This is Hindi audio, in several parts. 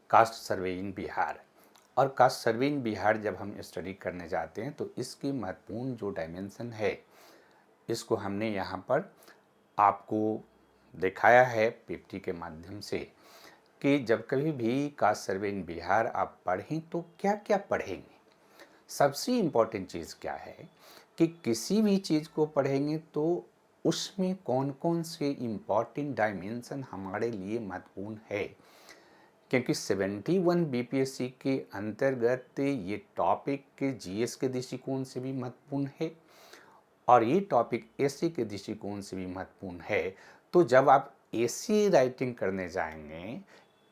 कास्ट सर्वे इन बिहार। और कास्ट सर्वे इन बिहार जब हम स्टडी करने जाते हैं तो इसकी महत्वपूर्ण जो डायमेंशन है इसको हमने यहाँ पर आपको दिखाया है पीपीटी के माध्यम से कि जब कभी भी कास्ट सर्वे इन बिहार आप पढ़ें तो क्या क्या पढ़ेंगे। सबसे इम्पॉर्टेंट चीज़ क्या है कि किसी भी चीज़ को पढ़ेंगे तो उसमें कौन कौन से इम्पॉर्टेंट डायमेंशन हमारे लिए महत्वपूर्ण है, क्योंकि 71 बीपीएससी के अंतर्गत ये टॉपिक जीएस के दृष्टिकोण से भी महत्वपूर्ण है और ये टॉपिक एससी के दृष्टिकोण से भी महत्वपूर्ण है। तो जब आप एससी राइटिंग करने जाएंगे,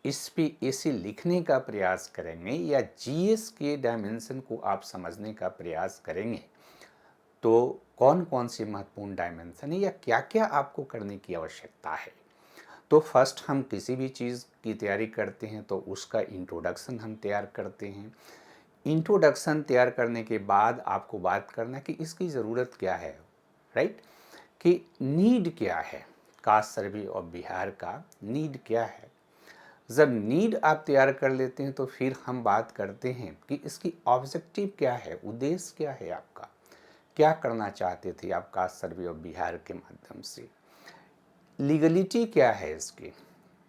इस पे एससी लिखने का प्रयास करेंगे या जीएस के डायमेंशन को आप समझने का प्रयास करेंगे तो कौन कौन से महत्वपूर्ण डायमेंशन है या क्या क्या आपको करने की आवश्यकता है। तो फर्स्ट हम किसी भी चीज़ की तैयारी करते हैं तो उसका इंट्रोडक्शन हम तैयार करते हैं। इंट्रोडक्शन तैयार करने के बाद आपको बात करना कि इसकी ज़रूरत क्या है, राइट, कि नीड क्या है, कास्ट सर्वे ऑफ बिहार का नीड क्या है। जब नीड आप तैयार कर लेते हैं तो फिर हम बात करते हैं कि इसकी ऑब्जेक्टिव क्या है, उद्देश्य क्या है, आपका क्या करना चाहते थे आप कास्ट सर्वे ऑफ बिहार के माध्यम से। लीगलिटी क्या है इसकी,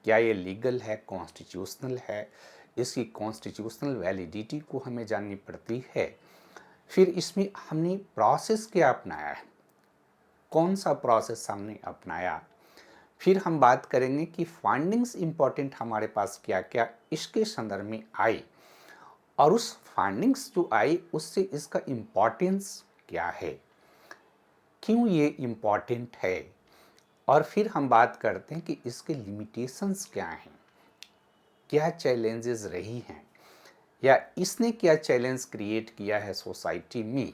क्या ये लीगल है, कॉन्स्टिट्यूशनल है, इसकी कॉन्स्टिट्यूशनल वैलिडिटी को हमें जाननी पड़ती है। फिर इसमें हमने प्रोसेस क्या अपनाया है, कौन सा प्रोसेस हमने अपनाया। फिर हम बात करेंगे कि फाइंडिंग्स इंपॉर्टेंट हमारे पास क्या क्या इसके संदर्भ में आई और उस फाइंडिंग्स जो आई उससे इसका इम्पॉर्टेंस क्या है, क्यों ये इम्पॉर्टेंट है। और फिर हम बात करते हैं कि इसके लिमिटेशंस क्या हैं, क्या चैलेंजेस रही हैं या इसने क्या चैलेंज क्रिएट किया है सोसाइटी में।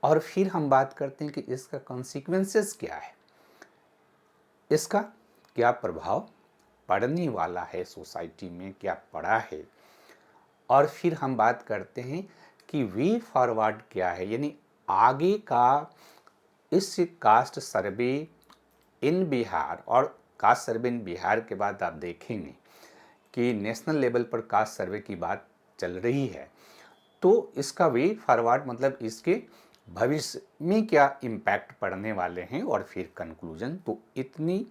और फिर हम बात करते हैं कि इसका कॉन्सिक्वेंसेस क्या है, इसका क्या प्रभाव पड़ने वाला है सोसाइटी में, क्या पड़ा है। और फिर हम बात करते हैं कि वे फॉरवर्ड क्या है, यानी आगे का इस कास्ट सर्वे इन बिहार। और कास्ट सर्वे इन बिहार के बाद आप देखेंगे कि नेशनल लेवल पर कास्ट सर्वे की बात चल रही है तो इसका वे फॉरवर्ड मतलब इसके भविष्य में क्या इम्पैक्ट पड़ने वाले हैं और फिर कंक्लूजन। तो इतनी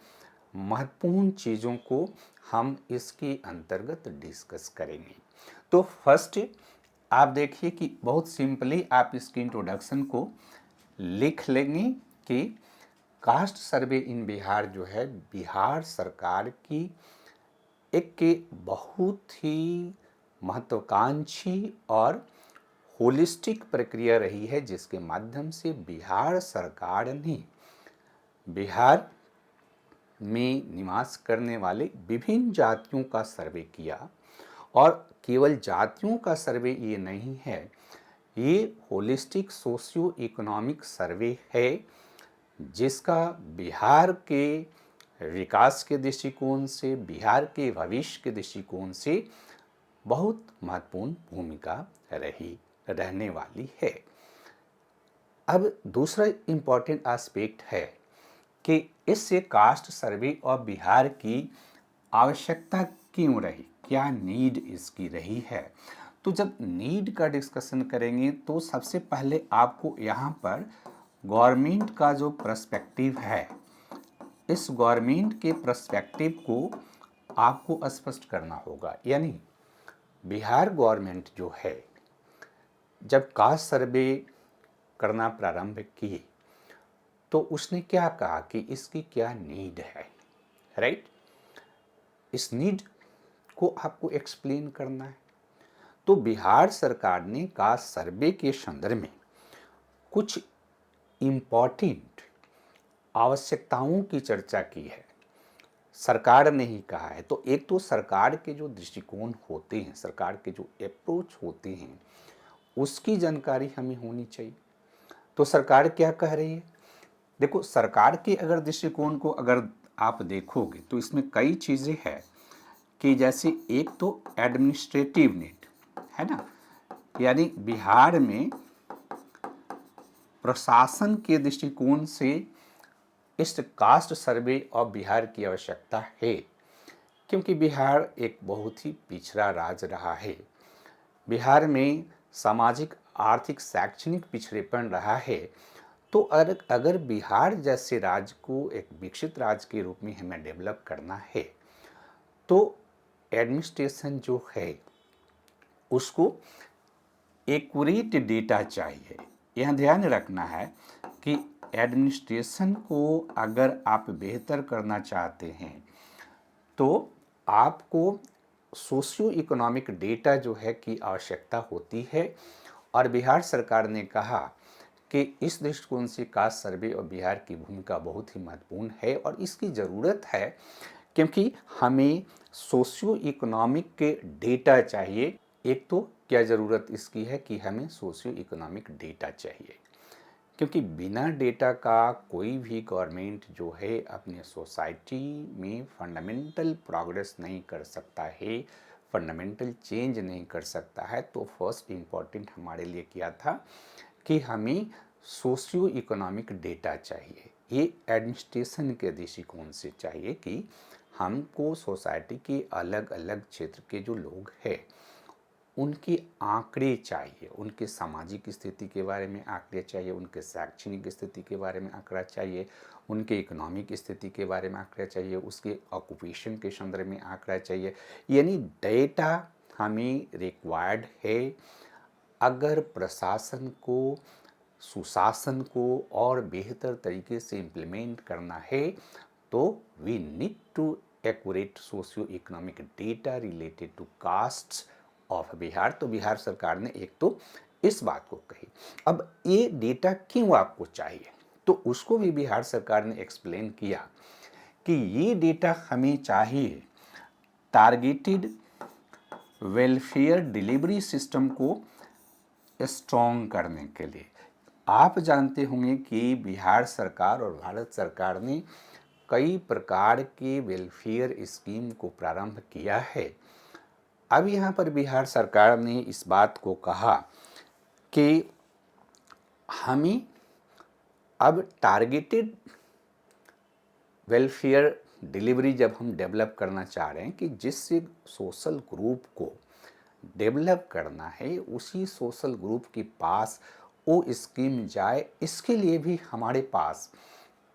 महत्वपूर्ण चीज़ों को हम इसके अंतर्गत डिस्कस करेंगे। तो फर्स्ट आप देखिए कि बहुत सिंपली आप इसकी इंट्रोडक्शन को लिख लेंगे कि कास्ट सर्वे इन बिहार जो है बिहार सरकार की एक बहुत ही महत्वाकांक्षी और होलिस्टिक प्रक्रिया रही है जिसके माध्यम से बिहार सरकार ने बिहार में निवास करने वाले विभिन्न जातियों का सर्वे किया। और केवल जातियों का सर्वे ये नहीं है, ये होलिस्टिक सोशियो इकोनॉमिक सर्वे है जिसका बिहार के विकास के दृष्टिकोण से, बिहार के भविष्य के दृष्टिकोण से बहुत महत्वपूर्ण भूमिका रहने वाली है। अब दूसरा इम्पॉर्टेंट एस्पेक्ट है कि इससे कास्ट सर्वे ऑफ बिहार की आवश्यकता क्यों रही, क्या नीड इसकी रही है। तो जब नीड का डिस्कशन करेंगे तो सबसे पहले आपको यहाँ पर गवर्नमेंट का जो पर्सपेक्टिव है, इस गवर्नमेंट के पर्सपेक्टिव को आपको स्पष्ट करना होगा। यानी बिहार गवर्नमेंट जो है जब कास्ट सर्वे करना प्रारंभ किए तो उसने क्या कहा कि इसकी क्या नीड है, राइट। इस नीड को आपको एक्सप्लेन करना है। तो बिहार सरकार ने कास्ट सर्वे के संदर्भ में कुछ इम्पॉर्टेंट आवश्यकताओं की चर्चा की है, सरकार ने ही कहा है। तो एक तो सरकार के जो दृष्टिकोण होते हैं, सरकार के जो अप्रोच होते हैं उसकी जानकारी हमें होनी चाहिए। तो सरकार क्या कह रही है, देखो सरकार के अगर दृष्टिकोण को अगर आप देखोगे तो इसमें कई चीज़ें हैं कि जैसे एक तो एडमिनिस्ट्रेटिव नीड है ना, यानी बिहार में प्रशासन के दृष्टिकोण से इस कास्ट सर्वे ऑफ बिहार की आवश्यकता है क्योंकि बिहार एक बहुत ही पिछड़ा राज्य रहा है। बिहार में सामाजिक, आर्थिक, शैक्षणिक पिछड़ेपन रहा है। तो अगर बिहार जैसे राज्य को एक विकसित राज्य के रूप में हमें डेवलप करना है, तो एडमिनिस्ट्रेशन जो है उसको एक्यूरेट डेटा चाहिए। यह ध्यान रखना है कि एडमिनिस्ट्रेशन को अगर आप बेहतर करना चाहते हैं तो आपको सोशियो इकोनॉमिक डेटा जो है की आवश्यकता होती है। और बिहार सरकार ने कहा कि इस दृष्टिकोण से कास्ट सर्वे और बिहार की भूमिका बहुत ही महत्वपूर्ण है और इसकी ज़रूरत है, क्योंकि हमें सोशियो इकोनॉमिक के डेटा चाहिए। एक तो क्या ज़रूरत इसकी है कि हमें सोशियो इकोनॉमिक डेटा चाहिए, क्योंकि बिना डेटा का कोई भी गवर्नमेंट जो है अपने सोसाइटी में फंडामेंटल प्रोग्रेस नहीं कर सकता है, फंडामेंटल चेंज नहीं कर सकता है। तो फर्स्ट इम्पॉर्टेंट हमारे लिए क्या था कि हमें सोशियो इकोनॉमिक डेटा चाहिए। ये एडमिनिस्ट्रेशन के दृष्टिकोण से चाहिए कि हमको सोसाइटी के अलग अलग क्षेत्र के जो लोग हैं उनके आंकड़े चाहिए, उनके सामाजिक स्थिति के बारे में आंकड़े चाहिए, उनके शैक्षणिक स्थिति के बारे में आंकड़ा चाहिए, उनके इकोनॉमिक स्थिति के बारे में आंकड़ा चाहिए, उसके ऑक्यूपेशन के संदर्भ में आंकड़ा चाहिए। यानी डेटा हमें रिक्वायर्ड है अगर प्रशासन को, सुशासन को और बेहतर तरीके से इम्प्लीमेंट करना है। तो we need to accurate socio economic data related to castes of Bihar. तो बिहार सरकार ने एक तो इस बात को कही। अब ये डेटा क्यों आपको चाहिए, तो उसको भी बिहार सरकार ने एक्सप्लेन किया कि ये डेटा हमें चाहिए टारगेटेड वेलफेयर डिलीवरी सिस्टम को स्ट्रॉन्ग करने के लिए। आप जानते होंगे कि बिहार सरकार और भारत सरकार ने कई प्रकार के वेलफेयर स्कीम को प्रारंभ किया है। अब यहाँ पर बिहार सरकार ने इस बात को कहा कि हमें अब टारगेटेड वेलफेयर डिलीवरी जब हम डेवलप करना चाह रहे हैं कि जिससे सोशल ग्रुप को डेवलप करना है उसी सोशल ग्रुप के पास वो स्कीम जाए, इसके लिए भी हमारे पास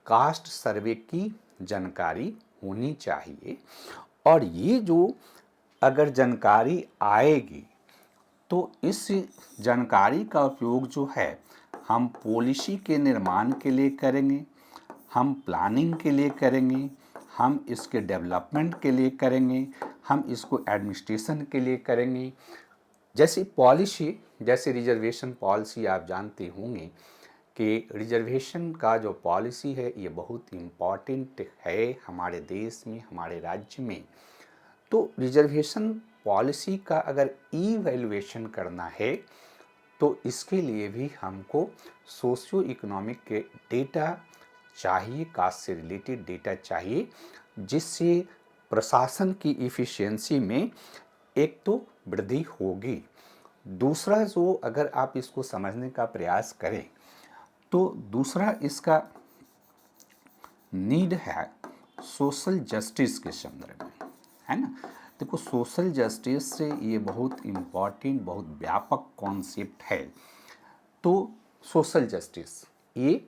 कास्ट सर्वे की जानकारी होनी चाहिए। और ये जो अगर जानकारी आएगी तो इस जानकारी का उपयोग जो है हम पॉलिसी के निर्माण के लिए करेंगे, हम प्लानिंग के लिए करेंगे, हम इसके डेवलपमेंट के लिए करेंगे, हम इसको एडमिनिस्ट्रेशन के लिए करेंगे। जैसे पॉलिसी, जैसे रिजर्वेशन पॉलिसी आप जानते होंगे कि रिजर्वेशन का जो पॉलिसी है ये बहुत इम्पॉर्टेंट है हमारे देश में, हमारे राज्य में। तो रिजर्वेशन पॉलिसी का अगर इवैल्यूएशन करना है तो इसके लिए भी हमको सोशियो इकोनॉमिक के डेटा चाहिए, कास्ट से रिलेटेड डेटा चाहिए, जिससे प्रशासन की इफ़िशियंसी में एक तो वृद्धि होगी। दूसरा जो अगर आप इसको समझने का प्रयास करें तो दूसरा इसका नीड है सोशल जस्टिस के संदर्भ में, है ना। देखो सोशल जस्टिस से ये बहुत इम्पॉर्टेंट, बहुत व्यापक कॉन्सेप्ट है। तो सोशल जस्टिस ये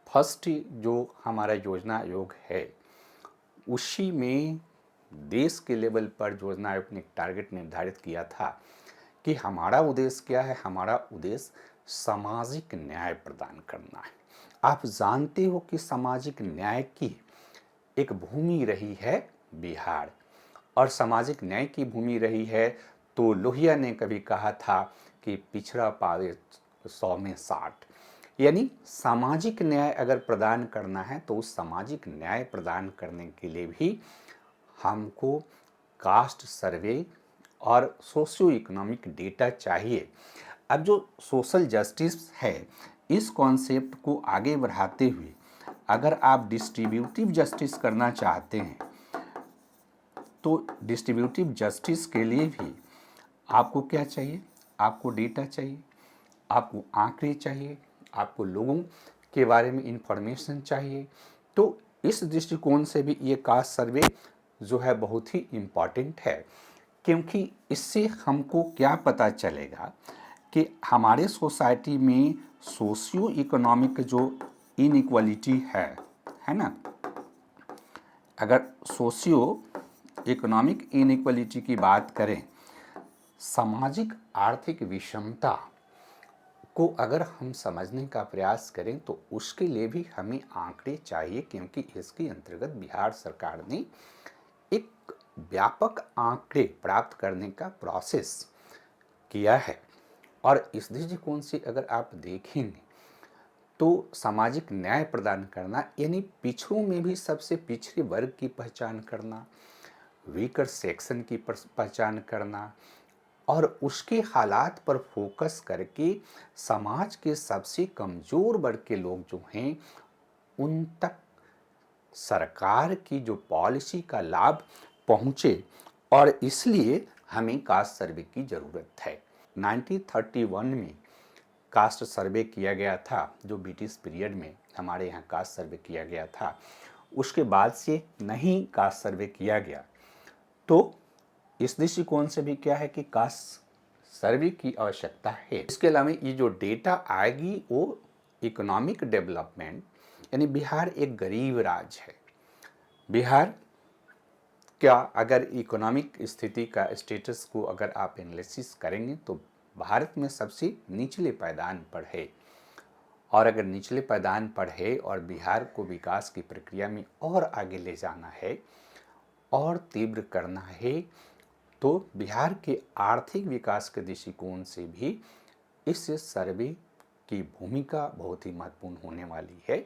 फर्स्ट जो हमारा योजना आयोग है उसी में देश के लेवल पर योजना आयोग ने एक टारगेट निर्धारित किया था कि हमारा उद्देश्य क्या है। हमारा उद्देश्य सामाजिक न्याय प्रदान करना है। आप जानते हो कि सामाजिक न्याय की एक भूमि रही है बिहार, और सामाजिक न्याय की भूमि रही है। तो लोहिया ने कभी कहा था कि पिछड़ा पावे 100 में 60। यानी सामाजिक न्याय अगर प्रदान करना है तो उस सामाजिक न्याय प्रदान करने के लिए भी हमको कास्ट सर्वे और सोशियो इकोनॉमिक डेटा चाहिए। अब जो सोशल जस्टिस है इस कॉन्सेप्ट को आगे बढ़ाते हुए अगर आप डिस्ट्रीब्यूटिव जस्टिस करना चाहते हैं तो डिस्ट्रीब्यूटिव जस्टिस के लिए भी आपको क्या चाहिए, आपको डेटा चाहिए, आपको आंकड़े चाहिए, आपको लोगों के बारे में इंफॉर्मेशन चाहिए। तो इस दृष्टिकोण से भी ये कास्ट सर्वे जो है बहुत ही इम्पॉर्टेंट है, क्योंकि इससे हमको क्या पता चलेगा कि हमारे सोसाइटी में सोशियो इकोनॉमिक जो इनइक्वालिटी है ना, अगर सोशियो इकोनॉमिक इनइक्वालिटी की बात करें, सामाजिक आर्थिक विषमता को अगर हम समझने का प्रयास करें तो उसके लिए भी हमें आंकड़े चाहिए, क्योंकि इसके अंतर्गत बिहार सरकार ने एक व्यापक आंकड़े प्राप्त करने का प्रोसेस किया है। और इस दृष्टिकोण से अगर आप देखेंगे तो सामाजिक न्याय प्रदान करना, यानी पिछड़ों में भी सबसे पिछड़े वर्ग की पहचान करना, वीकर सेक्शन की पहचान करना और उसके हालात पर फोकस करके समाज के सबसे कमज़ोर वर्ग के लोग जो हैं उन तक सरकार की जो पॉलिसी का लाभ पहुँचे, और इसलिए हमें कास्ट सर्वे की ज़रूरत है। 1931 में कास्ट सर्वे किया गया था, जो ब्रिटिश पीरियड में हमारे यहाँ कास्ट सर्वे किया गया था। उसके बाद से नहीं कास्ट सर्वे किया गया। तो इस दृष्टिकोण से भी क्या है कि कास्ट सर्वे की आवश्यकता है। इसके अलावा ये जो डेटा आएगी वो इकोनॉमिक डेवलपमेंट, यानी बिहार एक गरीब राज्य है। बिहार क्या अगर इकोनॉमिक स्थिति का स्टेटस को अगर आप एनालिसिस करेंगे तो भारत में सबसे निचले पायदान पर है। और अगर निचले पायदान पर है और बिहार को विकास की प्रक्रिया में और आगे ले जाना है और तीव्र करना है, तो बिहार के आर्थिक विकास के दृष्टिकोण से भी इस सर्वे की भूमिका बहुत ही महत्वपूर्ण होने वाली है।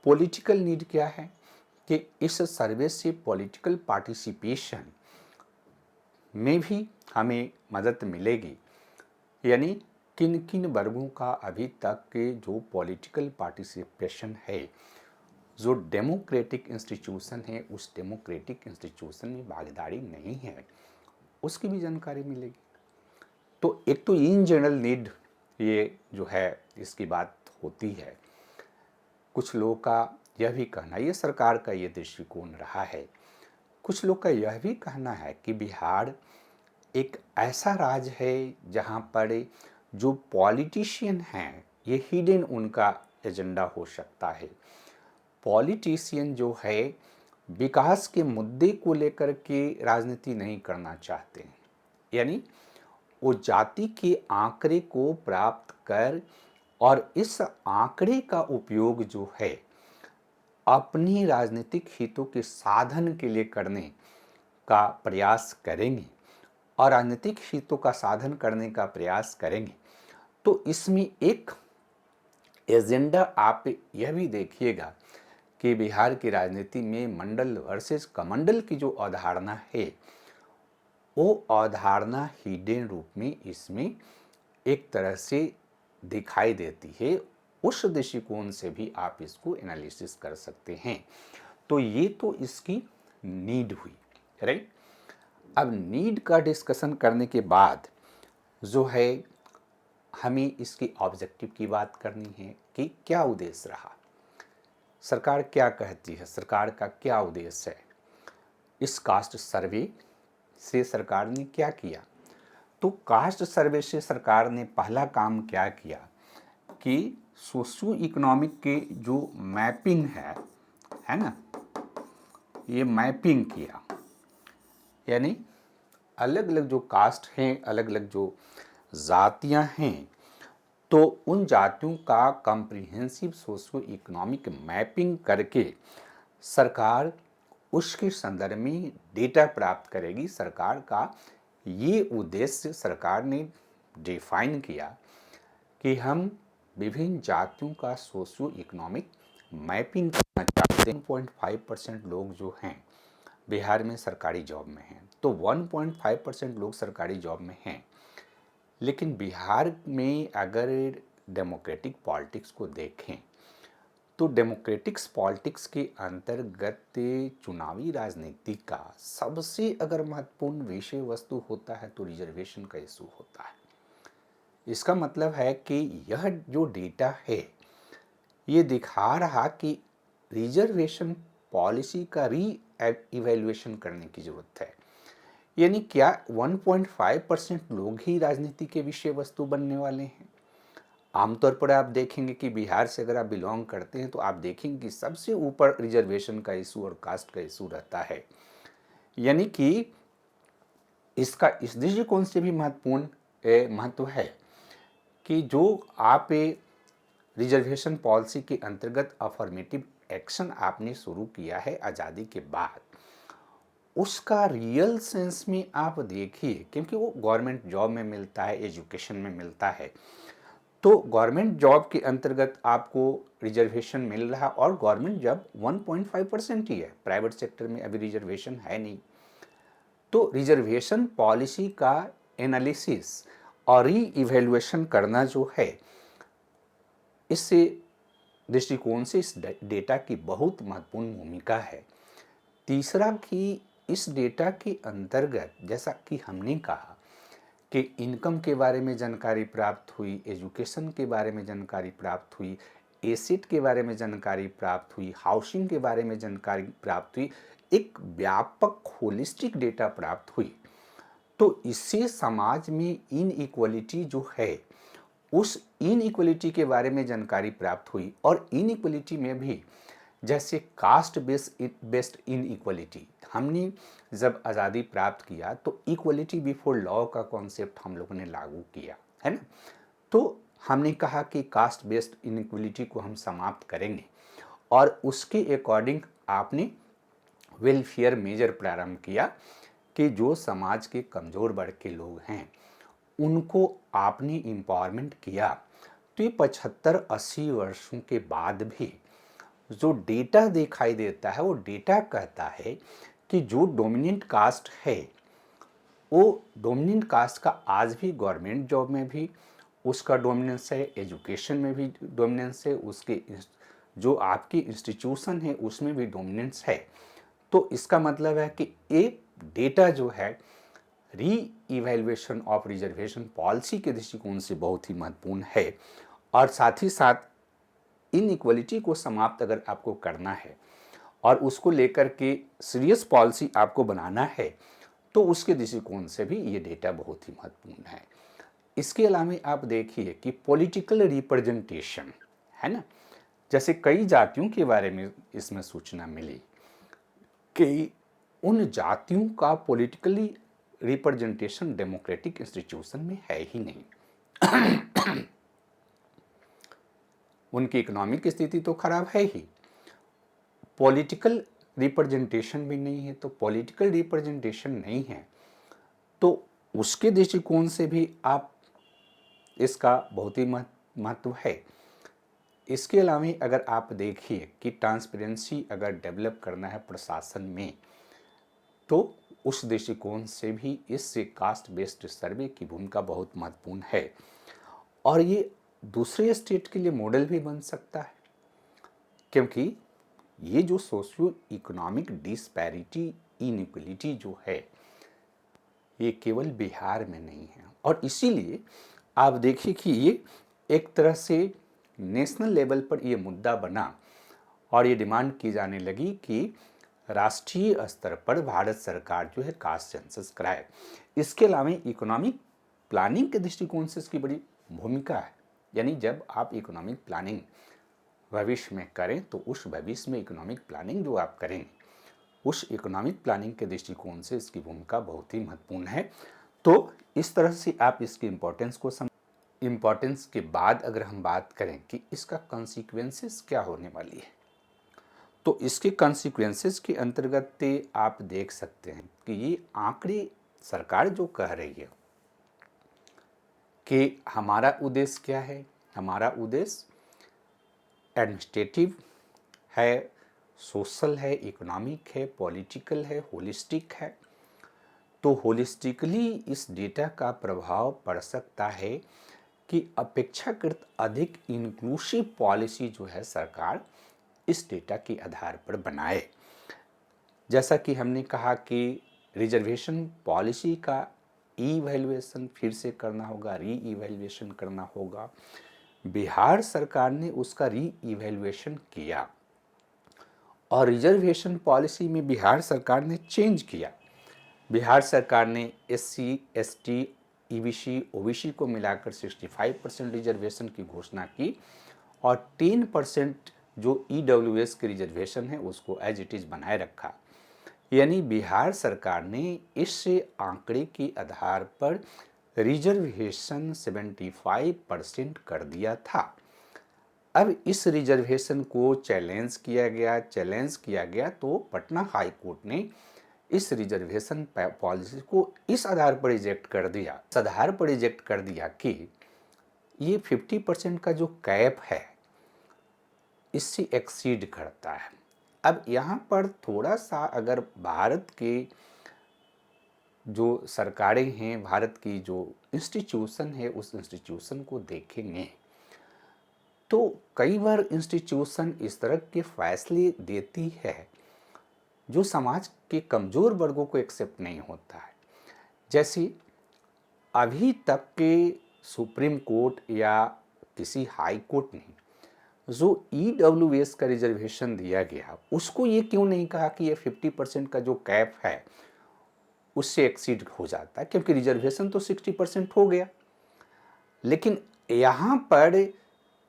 पॉलिटिकल नीड क्या है कि इस सर्वे से पॉलिटिकल पार्टिसिपेशन में भी हमें मदद मिलेगी, यानी किन किन वर्गों का अभी तक के जो पॉलिटिकल पार्टिसिपेशन है, जो डेमोक्रेटिक इंस्टीट्यूशन है, उस डेमोक्रेटिक इंस्टीट्यूशन में भागीदारी नहीं है, उसकी भी जानकारी मिलेगी। तो एक तो इन जनरल नीड ये जो है इसकी बात होती है। कुछ लोगों का यह भी कहना, ये सरकार का ये दृष्टिकोण रहा है, कुछ लोग का यह भी कहना है कि बिहार एक ऐसा राज्य है जहाँ पर जो पॉलिटिशियन हैं ये हिडन उनका एजेंडा हो सकता है। पॉलिटिशियन जो है विकास के मुद्दे को लेकर के राजनीति नहीं करना चाहते हैं, यानी वो जाति के आंकड़े को प्राप्त कर और इस आंकड़े का उपयोग जो है अपनी राजनीतिक हितों के साधन के लिए करने का प्रयास करेंगे और राजनीतिक हितों का साधन करने का प्रयास करेंगे। तो इसमें एक एजेंडा आप यह भी देखिएगा कि बिहार की राजनीति में मंडल वर्सेस कमंडल की जो अवधारणा है वो अवधारणा हिडन रूप में इसमें एक तरह से दिखाई देती है। उस दृष्टिकोण से भी आप इसको एनालिसिस कर सकते हैं। तो ये तो इसकी नीड हुई, राइट। अब नीड का डिस्कशन करने के बाद जो है हमें इसकी ऑब्जेक्टिव की बात करनी है कि क्या उद्देश्य रहा, सरकार क्या कहती है, सरकार का क्या उद्देश्य है, इस कास्ट सर्वे से सरकार ने क्या किया। तो कास्ट सर्वे से सरकार ने पहला काम क्या किया कि सोशियो इकोनॉमिक के जो मैपिंग है ना, ये मैपिंग किया, यानी अलग अलग जो कास्ट हैं, अलग अलग जो जातियां हैं, तो उन जातियों का कॉम्प्रिहेंसिव सोशियो इकोनॉमिक मैपिंग करके सरकार उसके संदर्भ में डेटा प्राप्त करेगी। सरकार का ये उद्देश्य सरकार ने डिफाइन किया कि हम विभिन्न जातियों का सोशियो इकोनॉमिक मैपिंग करना चाहते हैं। 1.5% लोग जो हैं बिहार में सरकारी जॉब में हैं, तो 1.5% लोग सरकारी जॉब में हैं, लेकिन बिहार में अगर डेमोक्रेटिक पॉलिटिक्स को देखें तो डेमोक्रेटिक्स पॉलिटिक्स के अंतर्गत चुनावी राजनीति का सबसे अगर महत्वपूर्ण विषय वस्तु होता है तो रिजर्वेशन का इशू होता है। इसका मतलब है कि यह जो डेटा है ये दिखा रहा कि रिजर्वेशन पॉलिसी का री इवैल्यूएशन करने की ज़रूरत है। यानी क्या 1.5% लोग ही राजनीति के विषय वस्तु बनने वाले हैं? आमतौर पर आप देखेंगे कि बिहार से अगर आप बिलोंग करते हैं तो आप देखेंगे कि सबसे ऊपर रिजर्वेशन का इशू और कास्ट का इशू रहता है। यानी कि इसका इस दृष्टिकोण से भी महत्वपूर्ण महत्व है कि जो आप रिजर्वेशन पॉलिसी के अंतर्गत अफर्मेटिव एक्शन आपने शुरू किया है आज़ादी के बाद, उसका रियल सेंस में आप देखिए, क्योंकि वो गवर्नमेंट जॉब में मिलता है, एजुकेशन में मिलता है। तो गवर्नमेंट जॉब के अंतर्गत आपको रिजर्वेशन मिल रहा, और गवर्नमेंट जॉब 1.5% ही है, प्राइवेट सेक्टर में अभी रिजर्वेशन है नहीं। तो रिजर्वेशन पॉलिसी का एनालिसिस और री इवैल्यूएशन करना जो है, इससे दृष्टिकोण से इस डेटा की बहुत महत्वपूर्ण भूमिका है। तीसरा कि इस डेटा के अंतर्गत जैसा कि हमने कहा कि इनकम के बारे में जानकारी प्राप्त हुई, एजुकेशन के बारे में जानकारी प्राप्त हुई, एसेट के बारे में जानकारी प्राप्त हुई, हाउसिंग के बारे में जानकारी प्राप्त हुई, एक व्यापक होलिस्टिक डेटा प्राप्त हुई। तो इससे समाज में इनइक्वलिटी जो है, उस इनइक्वलिटी के बारे में जानकारी प्राप्त हुई। और इनइक्वलिटी में भी जैसे कास्ट बेस्ड इनइक्वलिटी, हमने जब आज़ादी प्राप्त किया तो इक्वलिटी बिफोर लॉ का कॉन्सेप्ट हम लोगों ने लागू किया, है ना। तो हमने कहा कि कास्ट बेस्ड इनइक्वलिटी को हम समाप्त करेंगे, और उसके अकॉर्डिंग आपने वेलफेयर मेजर प्रारंभ किया कि जो समाज के कमज़ोर वर्ग के लोग हैं उनको आपने एम्पावरमेंट किया। तो ये 75-80 वर्षों के बाद भी जो डेटा दिखाई देता है, वो डेटा कहता है कि जो डोमिनेंट कास्ट है, वो डोमिनेंट कास्ट का आज भी गवर्नमेंट जॉब में भी उसका डोमिनेंस है, एजुकेशन में भी डोमिनेंस है, उसके जो आपकी इंस्टीट्यूशन है उसमें भी डोमिनेंस है। तो इसका मतलब है कि ये डेटा जो है री इवैल्यूएशन ऑफ रिजर्वेशन पॉलिसी के दृष्टिकोण से बहुत ही महत्वपूर्ण है। और साथ ही साथ इनइक्वलिटी को समाप्त अगर आपको करना है और उसको लेकर के सीरियस पॉलिसी आपको बनाना है, तो उसके दृष्टिकोण से भी ये डेटा बहुत ही महत्वपूर्ण है। इसके अलावा आप देखिए कि पॉलिटिकल रिप्रेजेंटेशन, है ना, जैसे कई जातियों के बारे में इसमें सूचना मिली कि उन जातियों का पॉलिटिकली रिप्रेजेंटेशन डेमोक्रेटिक इंस्टीट्यूशन में है ही नहीं। उनकी इकोनॉमिक स्थिति तो खराब है ही, पॉलिटिकल रिप्रेजेंटेशन भी नहीं है। तो पॉलिटिकल रिप्रेजेंटेशन नहीं है तो उसके दृष्टिकोण से भी आप इसका बहुत ही महत्व है। इसके अलावा अगर आप देखिए कि ट्रांसपेरेंसी अगर डेवलप करना है प्रशासन में, तो उस दृष्टिकोण से भी इससे कास्ट बेस्ड सर्वे की भूमिका बहुत महत्वपूर्ण है, और ये दूसरे स्टेट के लिए मॉडल भी बन सकता है। क्योंकि ये जो सोशियो इकोनॉमिक डिस्पैरिटी इनइक्वलिटी जो है, ये केवल बिहार में नहीं है, और इसीलिए आप देखिए कि ये एक तरह से नेशनल लेवल पर ये मुद्दा बना, और ये डिमांड की जाने लगी कि राष्ट्रीय स्तर पर भारत सरकार जो है कास्ट सेंसस कराए। इसके अलावा इकोनॉमिक प्लानिंग के दृष्टिकोण से इसकी बड़ी भूमिका है। यानी जब आप इकोनॉमिक प्लानिंग भविष्य में करें, तो उस भविष्य में इकोनॉमिक प्लानिंग जो आप करेंगे, उस इकोनॉमिक प्लानिंग के दृष्टिकोण से इसकी भूमिका बहुत ही महत्वपूर्ण है। तो इस तरह से आप इसकी इम्पोर्टेंस के बाद अगर हम बात करें कि इसका कॉन्सिक्वेंसेस क्या होने वाली है, तो इसके कॉन्सिक्वेंसेस के अंतर्गत आप देख सकते हैं कि ये आंकड़े सरकार जो कह रही है कि हमारा उद्देश्य क्या है, हमारा उद्देश्य एडमिनिस्ट्रेटिव है, सोशल है, इकोनॉमिक है, पॉलिटिकल है, होलिस्टिक है। तो होलिस्टिकली इस डेटा का प्रभाव पड़ सकता है कि अपेक्षाकृत अधिक इंक्लूसिव पॉलिसी जो है सरकार इस डेटा के आधार पर बनाए। जैसा कि हमने कहा कि रिजर्वेशन पॉलिसी का इवैल्यूएशन फिर से करना होगा, री इवैल्यूएशन करना होगा। बिहार सरकार ने उसका री इवैल्यूएशन किया, और रिजर्वेशन पॉलिसी में बिहार सरकार ने चेंज किया। बिहार सरकार ने एससी, एसटी, ईबीसी, ओबीसी को मिलाकर 65% रिजर्वेशन की घोषणा की और 10% जो ईडब्ल्यूएस के रिजर्वेशन है उसको एज इट इज़ बनाए रखा। यानी बिहार सरकार ने इस आंकड़े के आधार पर रिजर्वेशन 75% कर दिया था। अब इस रिजर्वेशन को चैलेंज किया गया तो पटना हाई कोर्ट ने इस रिजर्वेशन पॉलिसी को इस आधार पर रिजेक्ट कर दिया कि ये 50% का जो कैप है इससे एक्सीड करता है। अब यहाँ पर थोड़ा सा अगर भारत के जो सरकारें हैं, भारत की जो इंस्टीट्यूशन है, उस इंस्टीट्यूशन को देखेंगे तो कई बार इंस्टीट्यूशन इस तरह के फैसले देती है जो समाज के कमज़ोर वर्गों को एक्सेप्ट नहीं होता है। जैसे अभी तक के सुप्रीम कोर्ट या किसी हाई कोर्ट ने जो ईडब्ल्यूएस का रिजर्वेशन दिया गया उसको ये क्यों नहीं कहा कि ये 50% का जो कैप है उससे एक्सीड हो जाता है, क्योंकि रिजर्वेशन तो 60% हो गया। लेकिन यहाँ पर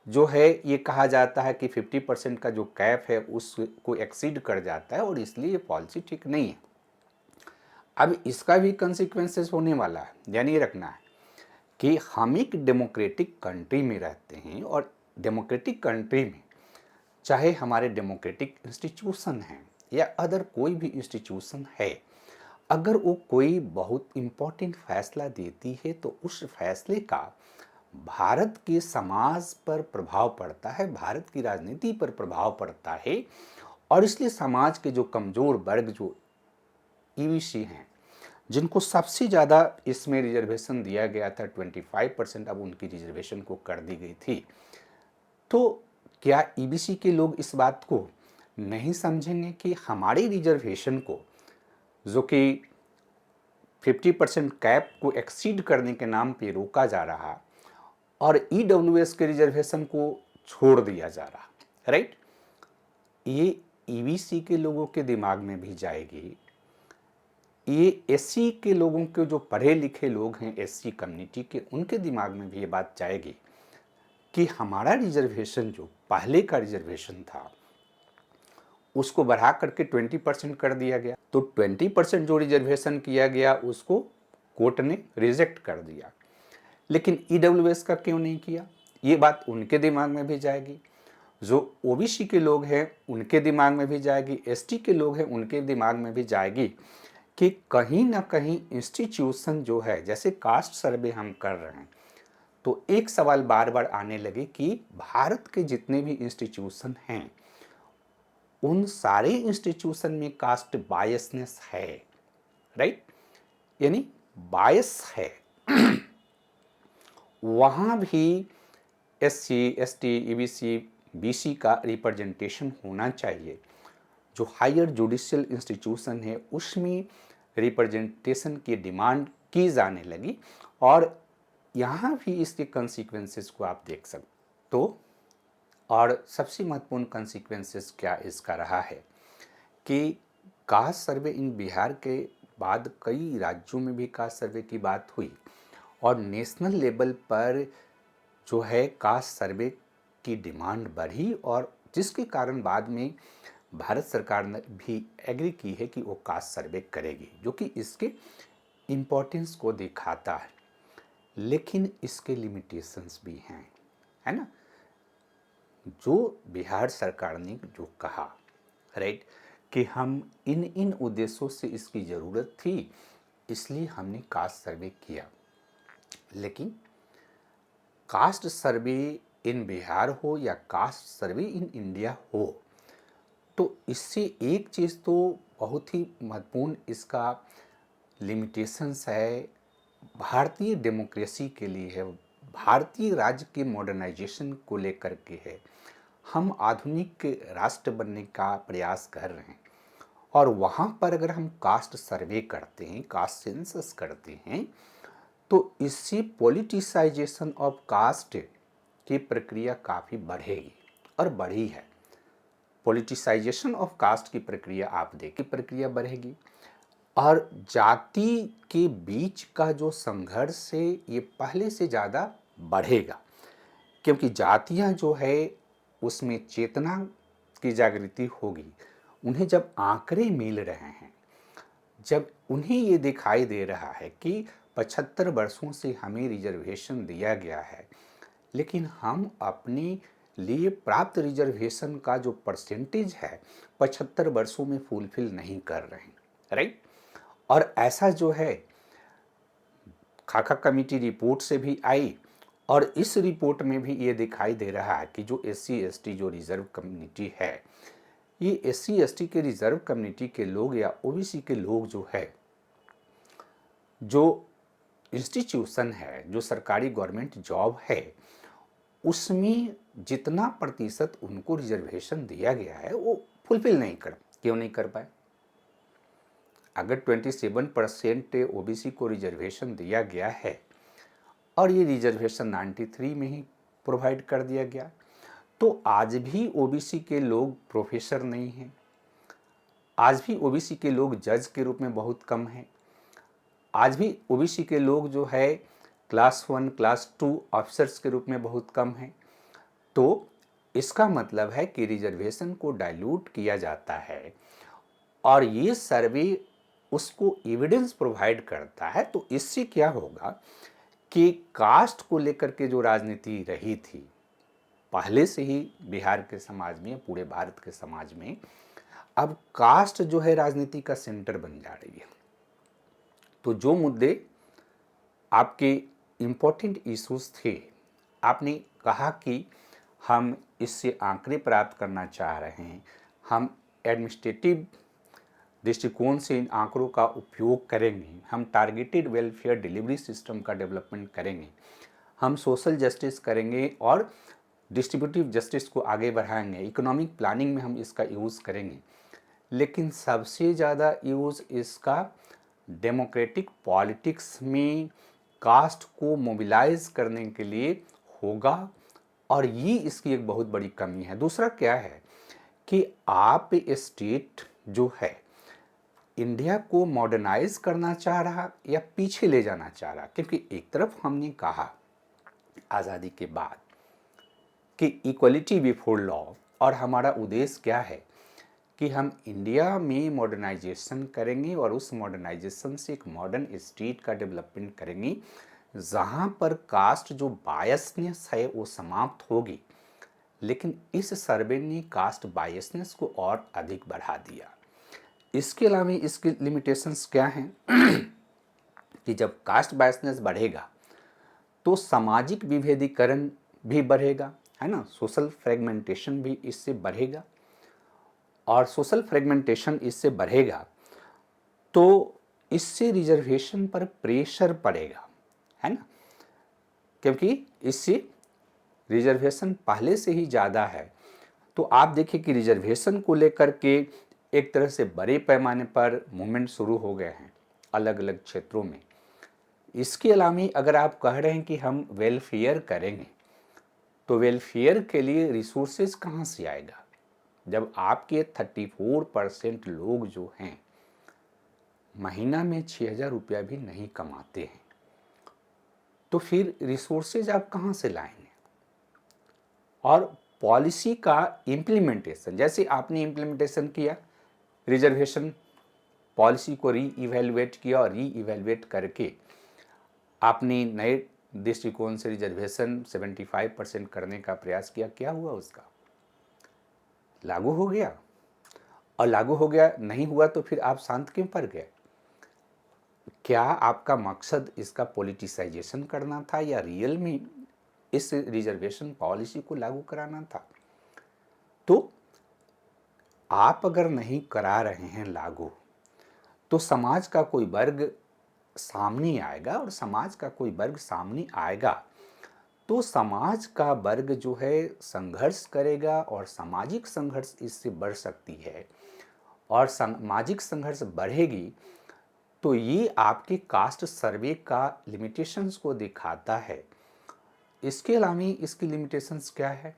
जो है ये कहा जाता है कि 50% का जो कैप है उसको एक्सीड कर जाता है और इसलिए ये पॉलिसी ठीक नहीं है। अब इसका भी कंसिक्वेंसेस होने वाला है। ध्यान ये रखना है कि हम एक डेमोक्रेटिक कंट्री में रहते हैं और डेमोक्रेटिक कंट्री में चाहे हमारे डेमोक्रेटिक इंस्टीट्यूशन हैं या अदर कोई भी इंस्टीट्यूशन है, अगर वो कोई बहुत इम्पोर्टेंट फैसला देती है तो उस फैसले का भारत के समाज पर प्रभाव पड़ता है, भारत की राजनीति पर प्रभाव पड़ता है। और इसलिए समाज के जो कमज़ोर वर्ग जो ईबीसी हैं, जिनको सबसे ज़्यादा इसमें रिजर्वेशन दिया गया था 25%, अब उनकी रिजर्वेशन को कर दी गई थी। तो क्या ईबीसी के लोग इस बात को नहीं समझेंगे कि हमारे रिजर्वेशन को जो कि 50% कैप को एक्सीड करने के नाम पे रोका जा रहा और ईडब्ल्यूएस के रिजर्वेशन को छोड़ दिया जा रहा, राइट? ये ईबीसी के लोगों के दिमाग में भी जाएगी, ये एससी के लोगों के जो पढ़े लिखे लोग हैं एससी कम्युनिटी के, उनके दिमाग में भी ये बात जाएगी कि हमारा रिजर्वेशन जो पहले का रिजर्वेशन था उसको बढ़ा करके 20% कर दिया गया। तो 20% जो रिजर्वेशन किया गया उसको कोर्ट ने रिजेक्ट कर दिया, लेकिन ईडब्ल्यूएस का क्यों नहीं किया? ये बात उनके दिमाग में भी जाएगी, जो ओबीसी के लोग हैं उनके दिमाग में भी जाएगी, एसटी के लोग हैं उनके दिमाग में भी जाएगी कि कहीं ना कहीं इंस्टीट्यूशन जो है, जैसे कास्ट सर्वे हम कर रहे हैं तो एक सवाल बार बार आने लगे कि भारत के जितने भी इंस्टीट्यूशन हैं उन सारे इंस्टीट्यूशन में कास्ट बायसनेस है, राइट? यानी बायस है। वहाँ भी एससी, एसटी, ईबीसी, बीसी का रिप्रेजेंटेशन होना चाहिए। जो हायर जुडिशियल इंस्टीट्यूशन है उसमें रिप्रेजेंटेशन की डिमांड की जाने लगी और यहाँ भी इसके कंसिक्वेंसेस को आप देख सकते। तो और सबसे महत्वपूर्ण कंसिक्वेंसेस क्या इसका रहा है कि कास्ट सर्वे इन बिहार के बाद कई राज्यों में भी कास्ट सर्वे की बात हुई और नेशनल लेवल पर जो है कास्ट सर्वे की डिमांड बढ़ी और जिसके कारण बाद में भारत सरकार ने भी एग्री की है कि वो कास्ट सर्वे करेगी, जो कि इसके इम्पोर्टेंस को दिखाता है। लेकिन इसके लिमिटेशंस भी हैं, है ना? जो बिहार सरकार ने जो कहा, राइट, कि हम इन उद्देश्यों से इसकी ज़रूरत थी इसलिए हमने कास्ट सर्वे किया, लेकिन कास्ट सर्वे इन बिहार हो या कास्ट सर्वे इन इंडिया हो, तो इससे एक चीज़ तो बहुत ही महत्वपूर्ण इसका लिमिटेशंस है, भारतीय डेमोक्रेसी के लिए है, भारतीय राज्य के मॉडर्नाइजेशन को लेकर के है। हम आधुनिक राष्ट्र बनने का प्रयास कर रहे हैं और वहाँ पर अगर हम कास्ट सर्वे करते हैं, कास्ट सेंसस करते हैं, तो इससे पॉलिटिसाइजेशन ऑफ कास्ट की प्रक्रिया काफ़ी बढ़ेगी और बढ़ी है। पॉलिटिसाइजेशन ऑफ कास्ट की प्रक्रिया आप देखिए, प्रक्रिया बढ़ेगी और जाति के बीच का जो संघर्ष है ये पहले से ज़्यादा बढ़ेगा, क्योंकि जातियाँ जो है उसमें चेतना की जागृति होगी। उन्हें जब आंकड़े मिल रहे हैं, जब उन्हें ये दिखाई दे रहा है कि 75 वर्षों से हमें रिजर्वेशन दिया गया है, लेकिन हम अपने लिए प्राप्त रिजर्वेशन का जो परसेंटेज है 75 वर्षों में फुलफिल नहीं कर रहे हैं, राइट। और ऐसा जो है खाका कमेटी रिपोर्ट से भी आई और इस रिपोर्ट में भी ये दिखाई दे रहा है कि जो SC ST जो रिजर्व कम्युनिटी है, ये SC ST के रिजर्व कम्युनिटी के लोग या OBC के लोग जो है, जो इंस्टीट्यूशन है, जो सरकारी गवर्नमेंट जॉब है, उसमें जितना प्रतिशत उनको रिजर्वेशन दिया गया है वो फुलफिल नहीं कर, क्यों नहीं कर पाए। अगर 27% OBC को रिजर्वेशन दिया गया है और ये रिजर्वेशन 93 में ही प्रोवाइड कर दिया गया, तो आज भी OBC के लोग प्रोफेसर नहीं हैं, आज भी OBC के लोग जज के रूप में बहुत कम हैं, आज भी OBC के लोग जो है क्लास 1 क्लास 2 ऑफिसर्स के रूप में बहुत कम हैं। तो इसका मतलब है कि रिजर्वेशन को डाइल्यूट किया जाता है और ये सर्वे उसको एविडेंस प्रोवाइड करता है। तो इससे क्या होगा कि कास्ट को लेकर के जो राजनीति रही थी पहले से ही बिहार के समाज में, पूरे भारत के समाज में, अब कास्ट जो है राजनीति का सेंटर बन जा रही है। तो जो मुद्दे आपके इम्पोर्टेंट इश्यूज थे, आपने कहा कि हम इससे आंकड़े प्राप्त करना चाह रहे हैं, हम एडमिनिस्ट्रेटिव दृष्टिकोण से इन आंकड़ों का उपयोग करेंगे, हम टारगेटेड वेलफेयर डिलीवरी सिस्टम का डेवलपमेंट करेंगे, हम सोशल जस्टिस करेंगे और डिस्ट्रीब्यूटिव जस्टिस को आगे बढ़ाएंगे, इकोनॉमिक प्लानिंग में हम इसका यूज़ करेंगे। लेकिन सबसे ज़्यादा यूज़ इसका डेमोक्रेटिक पॉलिटिक्स में कास्ट को मोबिलाइज करने के लिए होगा और ये इसकी एक बहुत बड़ी कमी है। दूसरा क्या है कि आप स्टेट जो है इंडिया को मॉडर्नाइज करना चाह रहा या पीछे ले जाना चाह रहा, क्योंकि एक तरफ हमने कहा आज़ादी के बाद कि इक्वलिटी बिफोर लॉ, और हमारा उद्देश्य क्या है कि हम इंडिया में मॉडर्नाइजेशन करेंगे और उस मॉडर्नाइजेशन से एक मॉडर्न स्टेट का डेवलपमेंट करेंगे जहाँ पर कास्ट जो बायसनेस है वो समाप्त होगी। लेकिन इस सर्वे ने कास्ट बायसनेस को और अधिक बढ़ा दिया। इसके अलावा इसके लिमिटेशंस क्या हैं कि जब कास्ट बायसनेस बढ़ेगा तो सामाजिक विभेदीकरण भी बढ़ेगा, है ना, सोशल फ्रेगमेंटेशन भी इससे बढ़ेगा और सोशल फ्रेगमेंटेशन इससे बढ़ेगा तो इससे रिजर्वेशन पर प्रेशर पड़ेगा, है ना, क्योंकि इससे रिजर्वेशन पहले से ही ज़्यादा है। तो आप देखिए कि रिजर्वेशन को लेकर के एक तरह से बड़े पैमाने पर मूवमेंट शुरू हो गए हैं अलग अलग क्षेत्रों में। इसके अलावा अगर आप कह रहे हैं कि हम वेलफेयर करेंगे तो वेलफेयर के लिए रिसोर्सेज कहाँ से आएगा जब आपके 34% लोग जो हैं महीना में 6,000 रुपया भी नहीं कमाते हैं, तो फिर रिसोर्सेज आप कहाँ से लाएंगे। और पॉलिसी का इम्प्लीमेंटेशन, जैसे आपने इम्प्लीमेंटेशन किया रिजर्वेशन पॉलिसी को रीइवैल्यूएट किया और रीइवैल्यूएट करके आपने नए दृष्टिकोण से रिजर्वेशन 75% करने का प्रयास किया, क्या हुआ उसका, लागू हो गया। और लागू हो गया नहीं हुआ तो फिर आप शांत क्यों पड़ गए। क्या आपका मकसद इसका पॉलिटिसाइजेशन करना था या रियल में इस रिजर्वेशन पॉलिसी को लागू कराना था। तो आप अगर नहीं करा रहे हैं लागू तो समाज का कोई वर्ग सामने आएगा और समाज का कोई वर्ग सामने आएगा तो समाज का वर्ग जो है संघर्ष करेगा और सामाजिक संघर्ष इससे बढ़ सकती है और सामाजिक संघर्ष बढ़ेगी तो ये आपके कास्ट सर्वे का लिमिटेशंस को दिखाता है। इसके अलावा इसकी लिमिटेशंस क्या है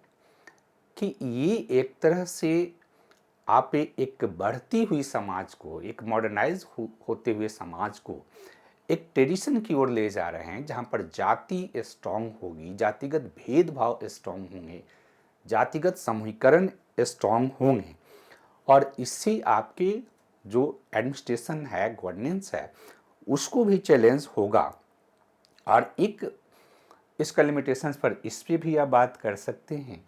कि ये एक तरह से आप एक बढ़ती हुई समाज को, एक मॉडर्नाइज होते हुए समाज को एक ट्रेडिशन की ओर ले जा रहे हैं, जहाँ पर जाति स्ट्रांग होगी, जातिगत भेदभाव स्ट्रांग होंगे, जातिगत समूहीकरण स्ट्रांग होंगे, और इससे आपके जो एडमिनिस्ट्रेशन है, गवर्नेंस है, उसको भी चैलेंज होगा। और एक इसका लिमिटेशंस पर इस पे भी आप बात कर सकते हैं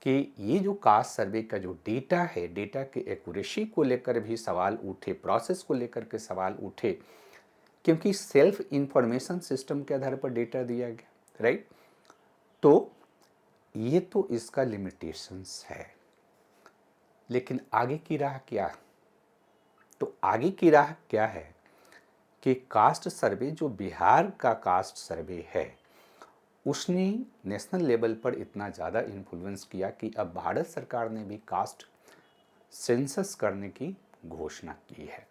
कि ये जो कास्ट सर्वे का जो डेटा है, डेटा के एक्यूरेसी को लेकर भी सवाल उठे, प्रोसेस को लेकर के सवाल उठे, क्योंकि सेल्फ इंफॉर्मेशन सिस्टम के आधार पर डेटा दिया गया, राइट। तो ये तो इसका लिमिटेशंस है, लेकिन आगे की राह क्या? तो आगे की राह क्या है कि कास्ट सर्वे, जो बिहार का कास्ट सर्वे है, उसने नेशनल लेवल पर इतना ज़्यादा इन्फ्लुएंस किया कि अब भारत सरकार ने भी कास्ट सेंसस करने की घोषणा की है।